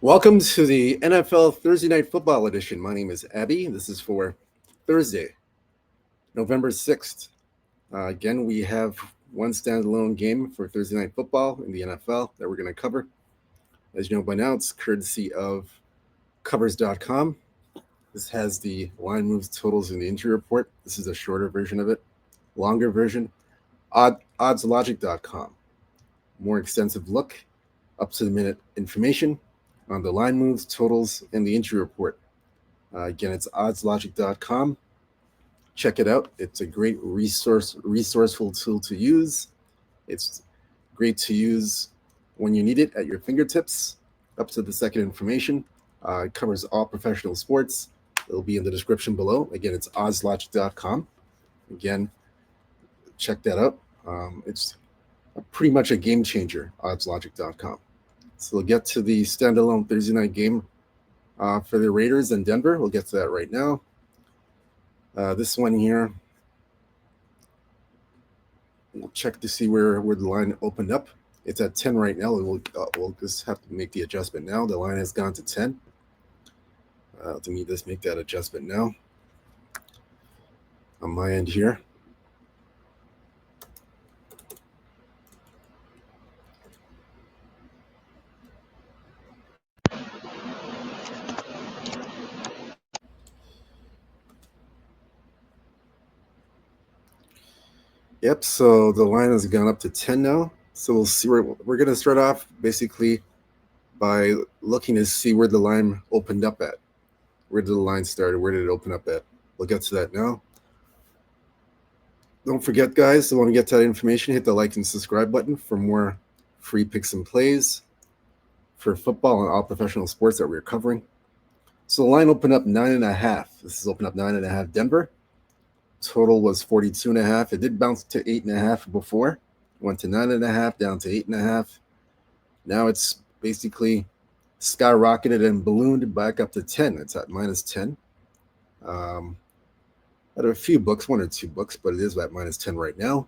Welcome to the NFL Thursday Night Football Edition. My name is Abby. This is for Thursday, November 6th. Again, we have one standalone game for Thursday Night Football in the NFL that we're going to cover. As you know by now, it's courtesy of covers.com. This has the line moves, totals, and the injury report. This is a shorter version of it. Longer version, oddslogic.com. More extensive look, up to the minute information on the line moves, totals, and the injury report. Again, it's oddslogic.com. Check it out. It's a great resourceful tool to use. It's great to use when you need it at your fingertips, up to the second information. It covers all professional sports. It'll be in the description below. Again, it's oddslogic.com. Again, check that out. It's pretty much a game changer, oddslogic.com. So we'll get to the standalone Thursday night game for the Raiders and Denver. We'll get to that right now. This one here, we'll check to see where the line opened up. It's at 10 right now. We'll just have to make the adjustment now. The line has gone to 10. Let me just make that adjustment now on my end here. Yep, so the line has gone up to 10 now. So we'll see we're going to start off basically by looking to see where the line opened up at. Where did the line start? Where did it open up at? We'll get to that now. Don't forget, guys, I want to get to that information. Hit the like and subscribe button for more free picks and plays for football and all professional sports that we're covering. So the line opened up 9.5. This is open up 9.5 Denver. Total was 42.5. It did bounce to 8.5 before. Went to 9.5, down to 8.5. Now it's basically skyrocketed and ballooned back up to 10. It's at minus 10. At a few books, one or two books, but it is at minus 10 right now.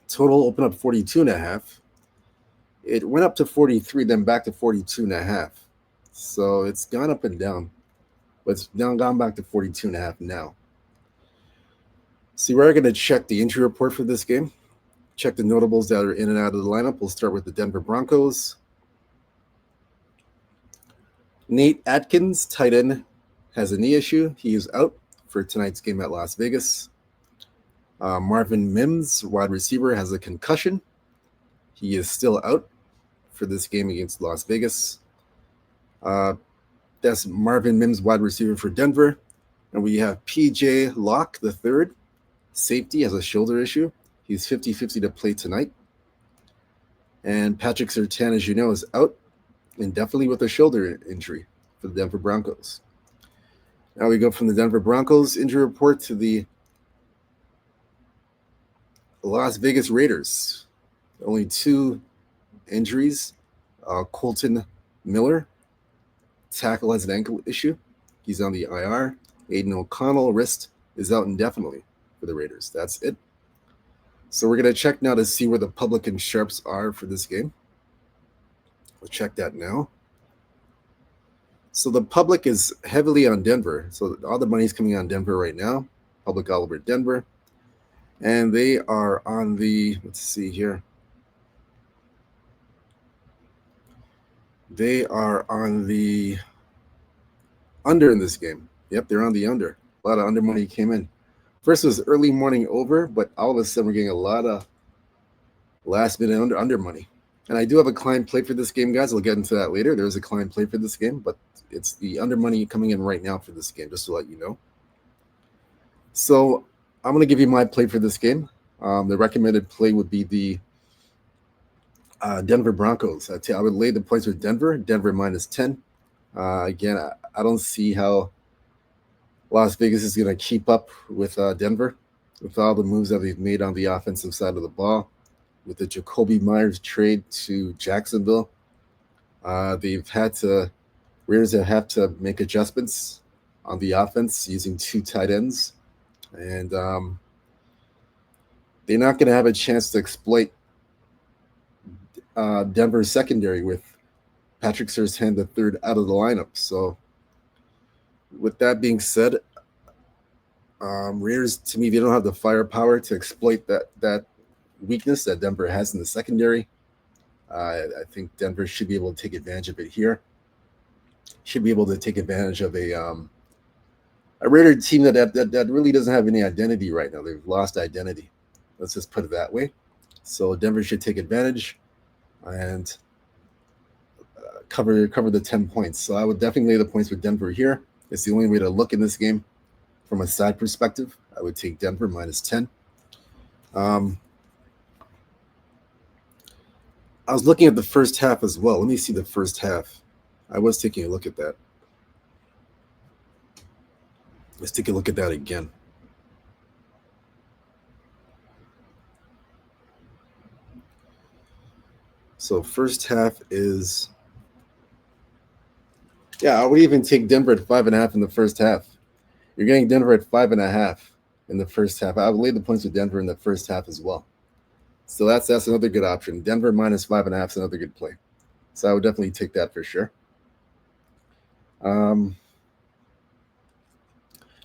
Total opened up 42.5. It went up to 43, then back to 42.5. So it's gone up and down, but it's gone back to 42.5 now. See, we're going to check the injury report for this game. Check the notables that are in and out of the lineup. We'll start with the Denver Broncos. Nate Atkins, tight end, has a knee issue. He is out for tonight's game at Las Vegas. Marvin Mims, wide receiver, has a concussion. He is still out for this game against Las Vegas. That's Marvin Mims, wide receiver for Denver. And we have PJ Locke, the third. Safety has a shoulder issue. He's 50-50 to play tonight. And Patrick Surtain, as you know, is out indefinitely with a shoulder injury for the Denver Broncos. Now we go from the Denver Broncos injury report to the Las Vegas Raiders. Only two injuries. Colton Miller, tackle has an ankle issue. He's on the IR. Aiden O'Connell, wrist, is out indefinitely for the Raiders. That's it. So we're going to check now to see where the public and sharps are for this game. We'll check that now. So the public is heavily on Denver. So all the money's coming on Denver right now. Public all over Denver. And they are on the, let's see here. They are on the under in this game. Yep, they're on the under. A lot of under money came in. First was early morning over, but all of a sudden we're getting a lot of last minute under money. And I do have a client play for this game, guys. I'll get into that later. There's a client play for this game, but it's the under money coming in right now for this game, just to let you know. So I'm going to give you my play for this game. The recommended play would be the Denver Broncos. I would lay the points with Denver. Denver minus 10. Again, I don't see how Las Vegas is going to keep up with Denver with all the moves that they've made on the offensive side of the ball. With the Jacoby Myers trade to Jacksonville, Raiders have had to make adjustments on the offense using two tight ends. And they're not going to have a chance to exploit Denver's secondary with Patrick Surtain the third out of the lineup. So, with that being said, Raiders to me they don't have the firepower to exploit that weakness that Denver has in the secondary. I think Denver should be able to take advantage of it here. Should be able to take advantage of a Raider team that really doesn't have any identity right now. They've lost identity. Let's just put it that way. So Denver should take advantage and cover the 10 points. So I would definitely lay the points with Denver here. It's the only way to look in this game from a side perspective. I would take Denver minus 10. I was looking at the first half as well. Let me see the first half. I was taking a look at that. Let's take a look at that again. So first half is, I would even take Denver at 5.5 in the first half. You're getting Denver at 5.5 in the first half. I would lay the points with Denver in the first half as well. So that's another good option. Denver minus 5.5 is another good play. So I would definitely take that for sure.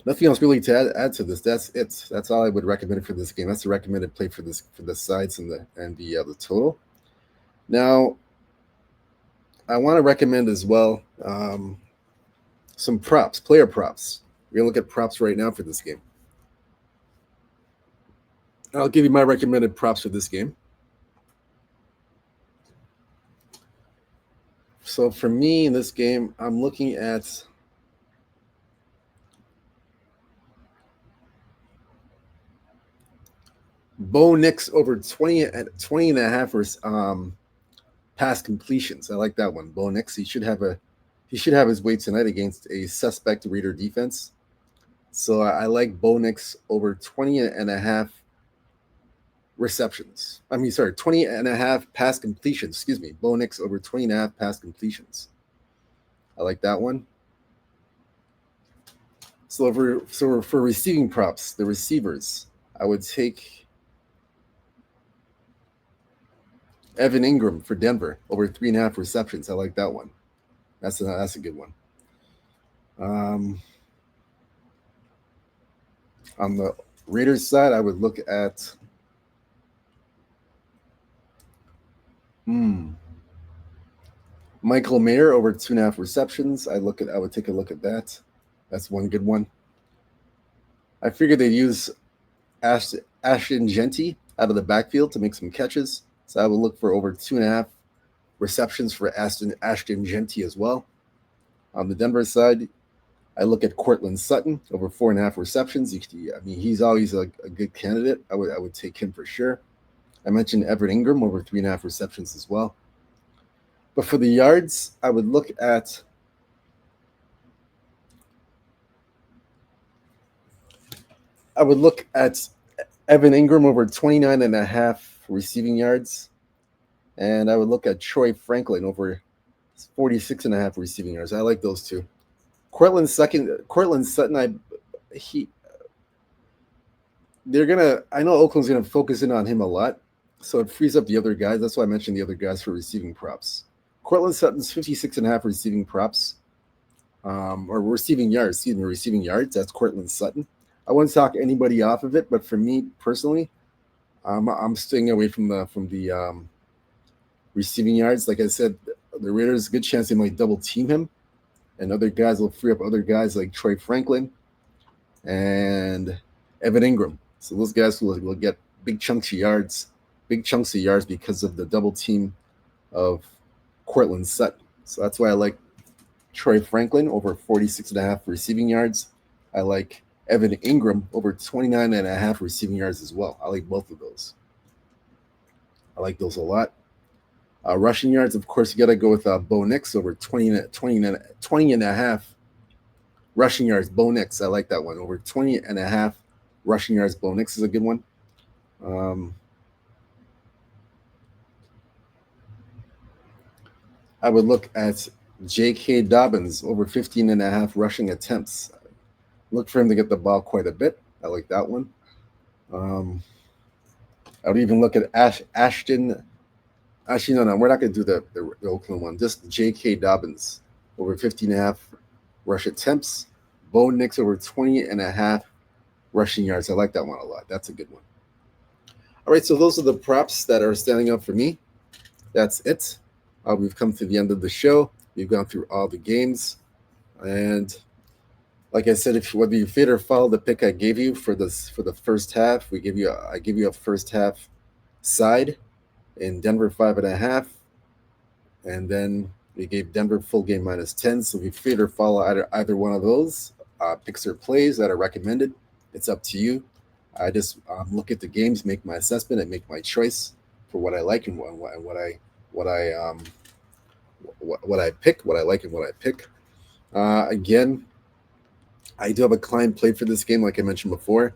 Nothing else really to add to this. That's it. That's all I would recommend for this game. That's the recommended play for the sides and the total. Now, I want to recommend as well some props, player props. We're gonna look at props right now for this game. I'll give you my recommended props for this game. So for me in this game, I'm looking at Bo Nix over 20 and a half pass completions. I like that one. Bo Nix, he should have his way tonight against a suspect Raider defense. So I like Bo Nix over 20 and a half receptions. 20 and a half pass completions. Excuse me. Bo Nix over 20 and a half pass completions. I like that one. So for receiving props, the receivers, I would take Evan Ingram for Denver over 3.5 receptions. I like that one. That's a good one. On the Raiders side, I would look at Michael Mayer over 2.5 receptions. I would take a look at that. That's one good one. I figured they'd use Ashton Genty out of the backfield to make some catches. So I would look for over 2.5 receptions for Ashton Genty as well. On the Denver side, I look at Cortland Sutton over 4.5 receptions. He's always a good candidate. I would take him for sure. I mentioned Everett Ingram over 3.5 receptions as well. But for the yards, I would look at Evan Ingram over 29.5 receiving yards. And I would look at Troy Franklin over 46.5 receiving yards. I like those two. Cortland Sutton, I know Oakland's gonna focus in on him a lot, so it frees up the other guys. That's why I mentioned the other guys for receiving props. Cortland Sutton's 56.5 receiving props, or receiving yards. Excuse me, receiving yards. That's Cortland Sutton. I wouldn't talk anybody off of it, but for me personally, I'm staying away from the receiving yards. Like I said, the Raiders, good chance they might double team him, and other guys will free up other guys like Troy Franklin and Evan Ingram. So those guys will get big chunks of yards because of the double team of Cortland Sutton. So that's why I like Troy Franklin over 46.5 receiving yards. I like Evan Ingram over 29.5 receiving yards as well. I like both of those. I like those a lot. Rushing yards, of course, you got to go with Bo Nix over 20 and a half rushing yards. Bo Nix, I like that one. Over 20 and a half rushing yards. Bo Nix is a good one. I would look at J.K. Dobbins over 15 and a half rushing attempts. Look for him to get the ball quite a bit. I like that one. I would even look at Ashton Actually, no, we're not going to do the Oakland one. Just J.K. Dobbins over 50.5 rush attempts. Bo Nix over 20.5 rushing yards. I like that one a lot. That's a good one. All right, so those are the props that are standing up for me. That's it. We've come to the end of the show. We've gone through all the games, and like I said, if whether you fit or follow the pick I gave you for the first half, I give you a first half side in Denver 5.5, and then we gave Denver full game -10. So if you fit or follow either one of those picks or plays that are recommended, it's up to you. I just look at the games, make my assessment, and make my choice for what I like and what I what I pick, what I like and what I pick. Again, I do have a client play for this game, like I mentioned before,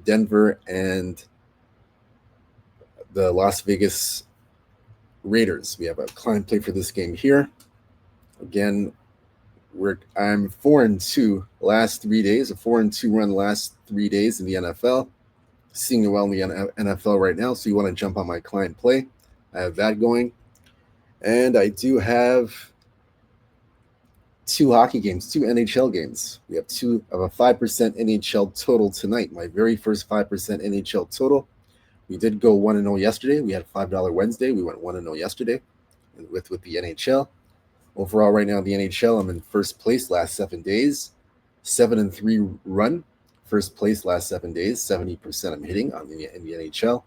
Denver and the Las Vegas Raiders. We have a client play for this game here. Again, I'm 4-2 last 3 days, a 4-2 run last 3 days in the NFL. Seeing it well in the NFL right now, so you want to jump on my client play. I have that going. And I do have 2 hockey games, 2 NHL games. We have a 5% NHL total tonight. My very first 5% NHL total. We did go 1-0 yesterday. We had $5 Wednesday. We went 1-0 yesterday with the NHL. Overall, right now in the NHL, I'm in first place last 7 days. 7-3 run. First place last 7 days. 70% I'm hitting in the NHL.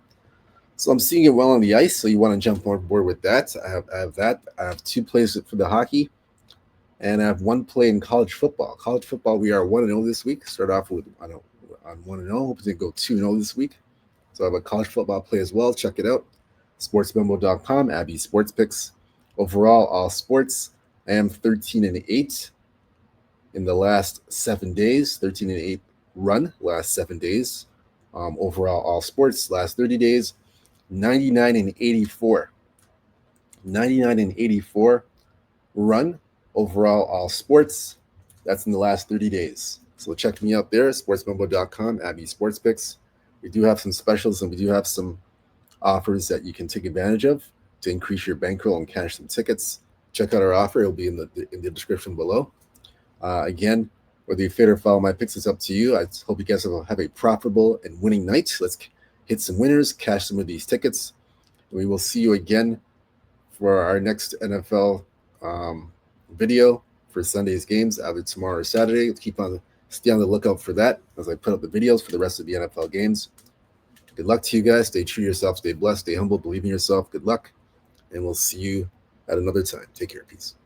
So I'm seeing it well on the ice. So you want to jump on board with that. I have that. I have 2 plays for the hockey. And I have 1 play in college football. College football, we are 1-0 this week. Start off with on 1-0. Hoping to go 2-0 this week. So I have a college football play as well. Check it out. SportsMemo.com, Abby Sports Picks. Overall, all sports. I am 13-8 in the last 7 days. 13-8 run last 7 days. Overall, all sports last 30 days. 99-84. 99-84 run. Overall, all sports. That's in the last 30 days. So check me out there, sportsmemo.com, Abby Sports Picks. We do have some specials and we do have some offers that you can take advantage of to increase your bankroll and cash some tickets. Check out our offer. It'll be in the description below. Again, whether you fit or follow my picks, it's up to you. I hope you guys have a profitable and winning night. Let's hit some winners, cash some of these tickets. We will see you again for our next NFL video for Sunday's games, either tomorrow or Saturday. Stay on the lookout for that as I put up the videos for the rest of the NFL games. Good luck to you guys. Stay true to yourself. Stay blessed. Stay humble. Believe in yourself. Good luck. And we'll see you at another time. Take care. Peace.